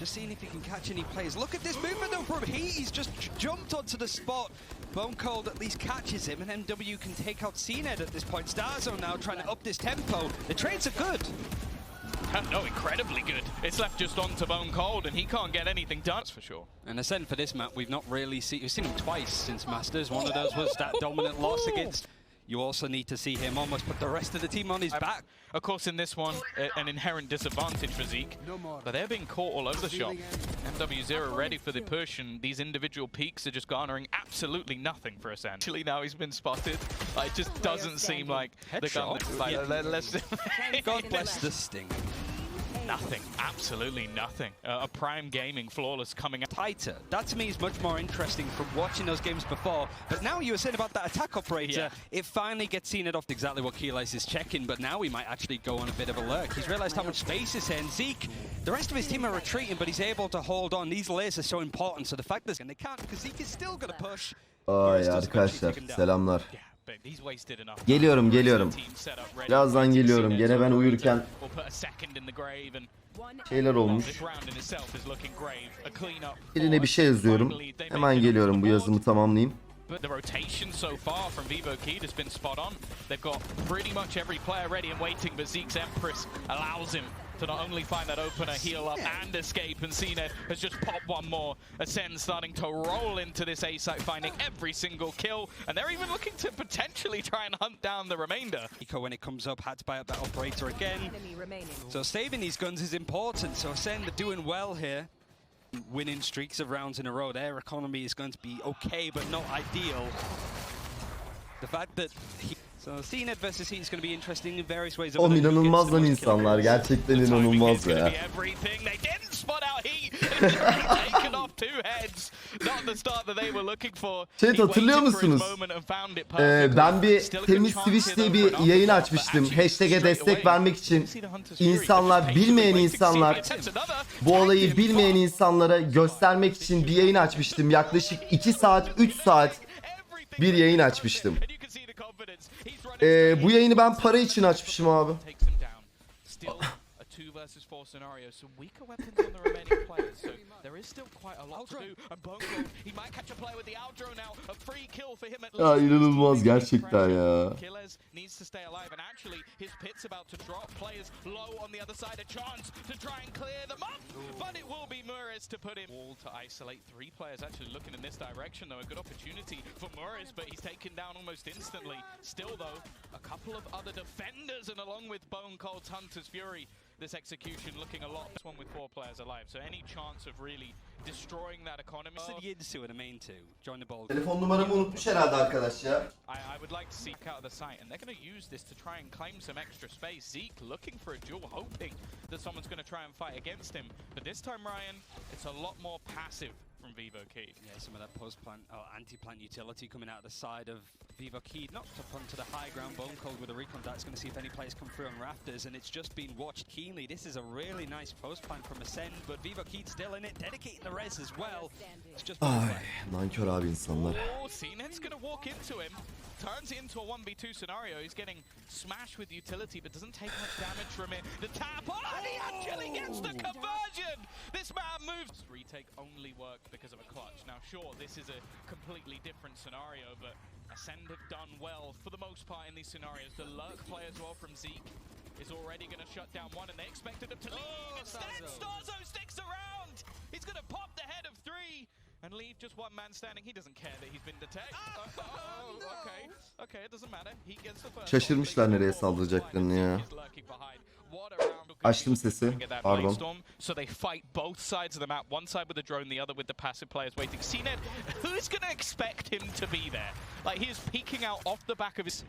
Just seeing if he can catch any players. Look at this movement though from Heat. He's just jumped onto the spot. Bone Cold at least catches him, and MW can take out Cned at this point. Starzone now trying to up this tempo. The trades are good. No, incredibly good. It's left just onto Bone Cold, and he can't get anything done, that's for sure. And Acend for this map, we've not really seen. We've seen him twice since Masters. One of those was that dominant loss against. You also need to see him almost put the rest of the team on his back. Of course, in this one, an inherent disadvantage for Zeke, but they're being caught all over the shop. MW0 ready for the push, and these individual peaks are just garnering absolutely nothing for Acend. Actually, now he's been spotted. It just doesn't seem like the gun. God bless the sting. Nothing, absolutely nothing. A Prime Gaming flawless coming out. Tighter. That to me is much more interesting from watching those games before. But now you were saying about that attack operator, it finally gets seen it off exactly what Keyless is checking, but now he might actually go on a bit of a lurk. He's realized how much space is here, and Zeke, the rest of his team are retreating, but he's able to hold on. These layers are so important, so the fact that they can't, because Zeke is still going to push. Ay arkadaşlar, selamlar. Geliyorum. Birazdan geliyorum. Gene ben uyurken şeyler olmuş. Birine bir şey yazıyorum. Hemen geliyorum, bu yazımı tamamlayayım. The rotation so far from Vivo Keyd has been spot on. They've got pretty much every player ready and waiting, but Zeke's Empress allows him to not only find that opener, heal up, and escape. And Cned has just popped one more. Acend starting to roll into this A site, finding every single kill. And they're even looking to potentially try and hunt down the remainder. Eco, when it comes up, had to buy up that operator again. So saving these guns is important. So Acend are doing well here. Winning streaks of rounds in a row. Their economy is going to be okay, but not ideal. The fact that so Cned versus Heat is going to be interesting in various ways. Oğlum inanılmaz lan insanlar. Gerçekten inanılmaz ya. Şey hatırlıyor musunuz? Ben bir temiz Twitch diye bir yayın açmıştım. Hashtag'e destek vermek için. İnsanlar, bilmeyen insanlar, bu olayı bilmeyen insanlara göstermek için bir yayın açmıştım. Yaklaşık 2 saat, 3 saat bir yayın açmıştım. Bu yayını ben para için açmışım abi. Versus 4 scenario, so weaker weapons on the remaining players, so there is still quite a lot to do. And Bone Cold, he might catch a player with the outro now. A free kill for him at least. Ya inanılmaz gerçekten ya. Killers needs to stay alive, and actually his pit's about to drop. Players low on the other side, a chance to try and clear them up, but it will be Muriz to put him. Wall to isolate 3 players actually looking in this direction though. A good opportunity for Muriz, but he's taken down almost instantly. Still though, a couple of other defenders, and along with Bone Cold's Hunter's Fury, this execution looking a lot. This one with 4 players alive, so any chance of really destroying that economy. Telefon numaramı unutmuş herhalde arkadaş ya. I would like to seek out of the site, and they're going to use this to try and claim some extra space. Zeke looking for a duel, hoping that someone's going to try and fight against him. But this time, Ryan, it's a lot more passive from Vivo Keyd. Yeah, some of that post-plant or anti-plant utility coming out of the side of Vivo Keyd. Knocked up onto the high ground. Bone Cold with a recon that's going to see if any players come through on rafters, and it's just been watched keenly. This is a really nice post-plant from Acend, but Vivo Keyd still in it, dedicating the res as well. It's just nankör abi insanlar. Oh, Cned's going to walk into him. Turns it into a 1v2 scenario. He's getting smashed with utility, but doesn't take much damage from it. The tap, and he actually gets the conversion! This man moves. Retake only worked because of a clutch. Now, sure, this is a completely different scenario, but Acend have done well for the most part in these scenarios. The lurk play as well from Zeke is already going to shut down one, and they expected him to leave. Instead, Starzone sticks around. He's going to pop the head of 3 and leave just one man standing. He doesn't care that he's been detected. Okay, it doesn't matter. He gets the first. Şaşırmışlar nereye saldıracaklarını ya. Açtım sesi. Pardon. So they fight both sides of the map. One side with the drone, the other with the passive players waiting. Cned, who's going to expect him to be there? Like, he is peeking out off the back of his...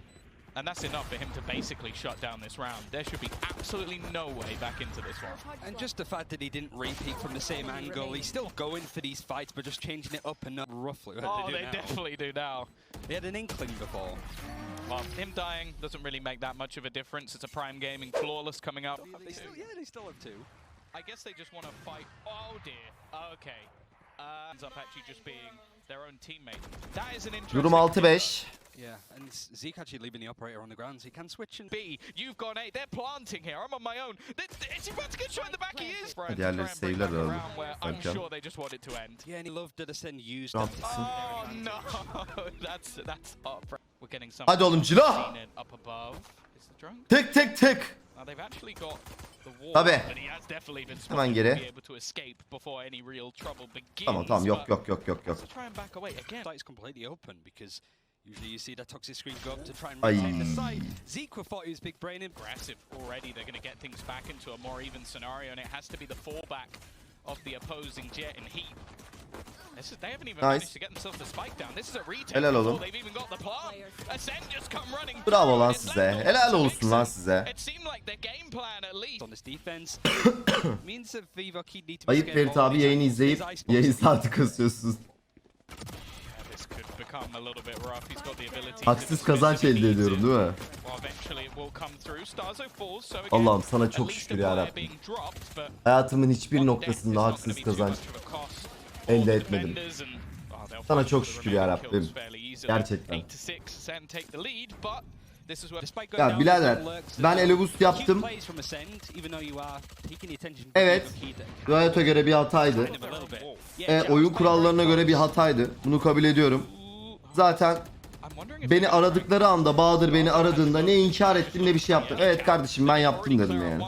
And that's enough for him to basically shut down this round. There should be absolutely no way back into this one. And just the fact that he didn't re-peek from the same angle, he's still going for these fights, but just changing it up and roughly. Oh, they definitely do now. He had an inkling before. Well, him dying doesn't really make that much of a difference. It's a Prime Gaming flawless coming up. They still have 2. I guess they just want to fight. Oh dear. Okay. Ends up actually just being Durum 6-5. Yeah, and Zeke actually leaving the operator on the ground, so he can switch and B. You've gone A. They're planting here. I'm on my own. Is he about to get shot in the back? He is. Diğerleri save'ler herhalde. I'm sure they just want it to end. yeah, and he loved that Acend used Rahat that. gitsin. Oh no, that's up. We're getting some. Hadi oğlum Cilo. Up above. Is the drone? Tık tık tık. Now they've actually got the wall. Tabii. But he has definitely been Hemen geri. be able to escape before any real trouble begins. Tamam yok but yok yok yok yok. to try and back away again. Site's completely open because usually you see that toxic screen go up to try and Ay. retain the site. Zeke would thought he was big braining. Aggressive already. They're going to get things back into a more even scenario, and it has to be the fallback of the opposing Jet and Heat. They haven't even managed to get themselves a spike down. This is a retake. Helal oğlum. They've even got the plant. Acend just come running. Bravo lan size. Helal olsun lan size. It seemed like their game plan at least. On this defense means that Vivo Keyd need to be Ayıp scared Ferit more. abi yayını izleyip yayın saati kasıyorsunuz. This could become a little bit rough. He's got the ability. Haksız kazanç elde ediyorum değil mi? Well, eventually it will come through. Starzo falls, so again, Allah'ım sana at çok least şükür the ya player Rabbim. being dropped, but Hayatımın hiçbir on death noktasında is not haksız gonna be too kazanç much of a cost elde for the etmedim. defenders and, they'll Sana find çok the şükür ya remaining Rabbim. kills fairly easily. Gerçekten. 8-6, Acend take the lead, but this is where Despite going Ya down, birader Acend lurks ben the- eleboost yaptım. Cute plays from Acend, even though you are taking the attention from Evet. Vivo Keyd. Riot'a göre bir hataydı. Kind of a little bit. Yeah, Oyun Jack's kurallarına göre bir hataydı. Bunu kabul ediyorum. Zaten I'm wondering if beni aradıkları anda Bahadır beni aradığında ne inkar ettim ne bir şey yaptım. Evet kardeşim ben yaptım dedim yani.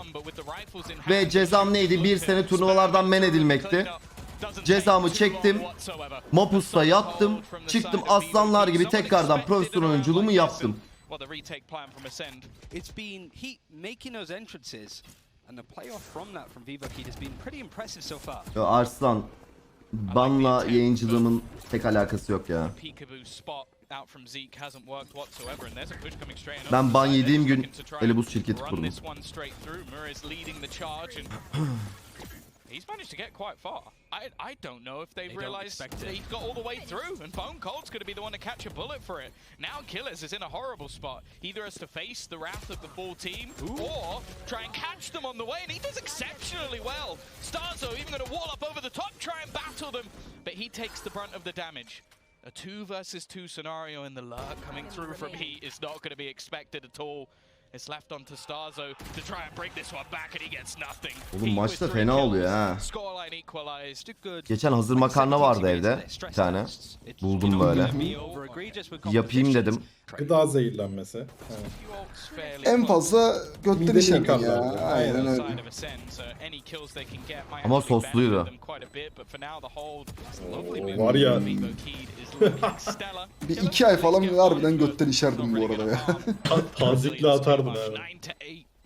Ve cezam neydi? Bir sene turnuvalardan men edilmekti. Cezamı çektim. Mopus'ta yattım. Çıktım aslanlar gibi tekrardan profesyonel oyunculuğumu yaptım. It's been Heat making those entrances, and the playoff from that from Vivo Keyd has been pretty impressive so far. Ya Arslan, banla yayıncılığımın pek alakası yok ya. Ben ban yediğim gün Elebus şirketi kurdum. He's managed to get quite far. I don't know if they've realized that he's got all the way through, and Bone Cold's going to be the one to catch a bullet for it. Now Killers is in a horrible spot. He either has to face the wrath of the full team, or try and catch them on the way, and he does exceptionally well. Starzo even going to wall up over the top, try and battle them, but he takes the brunt of the damage. A 2 versus 2 scenario in the lurk coming through from Heat is not going to be expected at all. It's left onto Starzo to try and bring this one back, and he gets nothing. Oğlum maç da fena oluyor ha. Scoreline equalized. Geçen hazır makarna vardı evde bir tane. Buldum böyle. Yapayım dedim. Gıda zehirlenmesi. En fazla götten Mideli işerim ya. yıkarlar. Aynen öyle. Ama sosluydu. Var ya. Bir 2 ay falan harbiden götten işerdim bu arada ya. Tazikle atardım abi.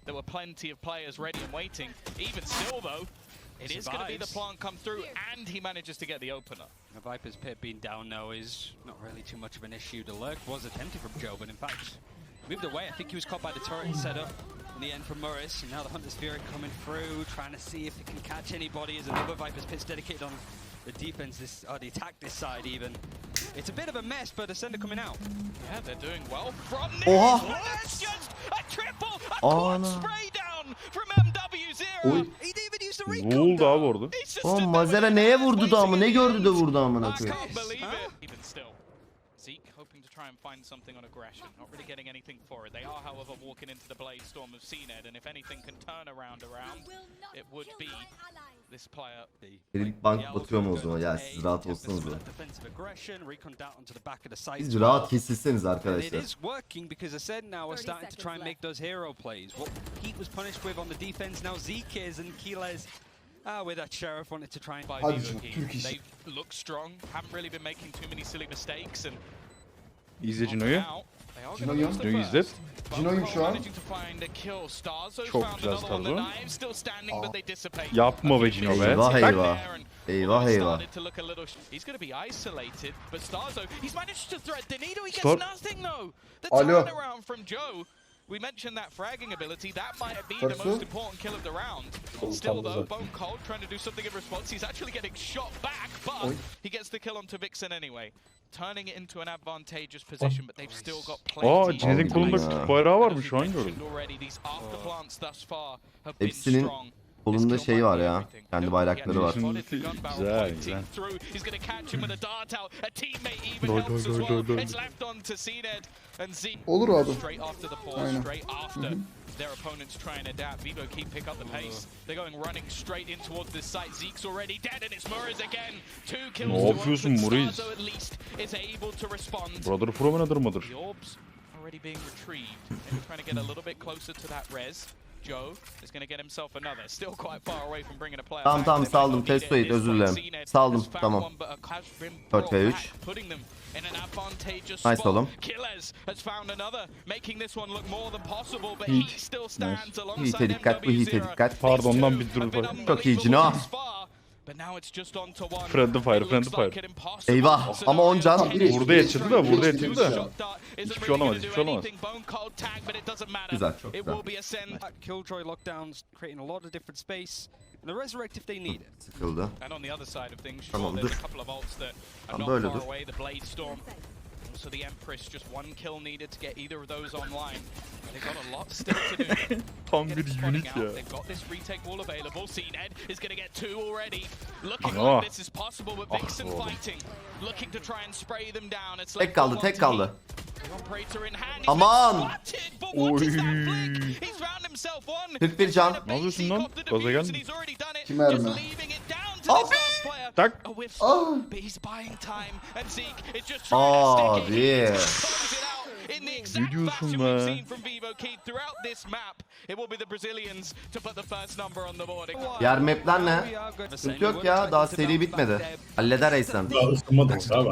There were plenty of players ready and waiting. Even still though, it is going to be the plant come through, and he manages to get the opener. The Viper's pit being down now is not really too much of an issue. The lurk was attempted from Joe, but in fact moved away. I think he was caught by the turret and set up in the end from Morris. And now the Hunter's Fury coming through, trying to see if he can catch anybody as another Viper's pit's dedicated on the defense, the attack this side even. It's a bit of a mess, but Ascender coming out. Yeah, they're doing well from this. Oha! That's just a triple, a quad spray down from MW0. He didn't even use the recon. Ne oldu abi orada? It's just Oğlum another Mazera neye vurdu da mı? Ne gördü de vurdu I amına koyayım. can't believe it. Even still, Zeke hoping to try and find something on aggression. Not really getting anything for it. They are, however, walking into the blade storm of CNED, and if anything can turn around, it would be this player. Benim bank batıyor mu o zaman? Ya siz rahat olsanız be. Defensive aggression, recon down onto the back of the site. Siz rahat kesilseniz And it arkadaşlar. is working because Acend now are starting to try and make those hero plays. What Heat was punished with on the defense, now Zeke is, and Keyless with that Sheriff wanted to try and buy Hadi Vivo canım, Keyd. Türk işi. They look strong, haven't really been making too many silly mistakes, and İzle Cino'yu. Cino'yu Cino'yu izle. Cino'yum şu an. Çok güzel Starzo. Yapma be Cino be. Eyvah Bak. eyvah. Eyvah eyvah. Alo. We mentioned that fragging ability. That might be the Tersu. most important kill of the round. Still though, Bone Cold trying to do something in response. He's actually getting shot back, but he gets the kill onto Vixen anyway. Turning it into an advantageous position, but they've still got plenty. Cinet'in kolunda Türk bayrağı varmış şu an gördüm. Already, these afterplants thus far have been Hepsinin strong. Kolunda şey var ya. Kendi bayrakları var. Güzel güzel. Olur abi. Aynen. Their opponents try and adapt. Vivo Keyd pick up the pace. They're going running straight in towards this site. Zeke's already dead and it's Muriz again. 2 kills. Ne yapıyorsun Muriz? Starzo at least is able to respond. Buradadır from another mıdır? The orbs already being retrieved. Maybe trying to get a little bit closer to that res. Joe is going to get himself another. Still quite far away from bringing a player. Tamam saldım. Testoid özür dilerim. Saldım tamam. 4 ve 3. Nice oğlum. Heat'e dikkat, bu heat'e dikkat. Pardon bir dur. Çok iyi Cino. Friendly fire. Eyvah ama 10 can. Burada yetiştirdi da hiçbir şey olamaz. Güzel çok güzel. Killjoy lockdowns creating a lot of different space. And the resurrect if they need it. Sıkıldı. Tamamdır. Tam böyle dur. So the Empress just one kill needed to get either of those online. They've got a lot still to do. Tam bir unit ya. They've got this retake wall available. Cned is going to get 2 already. Looking like this is possible with Vixen fighting. Looking to try and spray them down. It's Tek kaldı. Aman! Oy. 41 can. Ne yapıyorsun lan? Gaza geldin. Kim mermi? Tak. Abi. Ne diyorsun be? Diğer mapler ne? Sıkıntı yok ya daha seri bitmedi. Halleder Aysen. Daha ısınmadık abi.